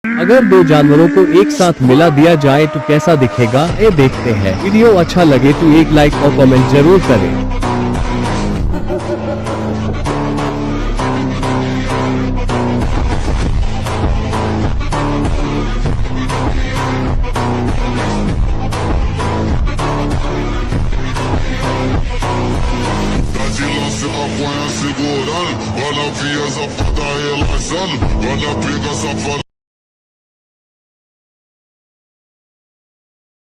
अगर दो जानवरों को एक साथ मिला दिया जाए तो कैसा दिखेगा, ये देखते हैं। वीडियो अच्छा लगे तो एक लाइक और कमेंट जरूर करें। Segurando, olha a via, zapata relaxando, olha a pica safada.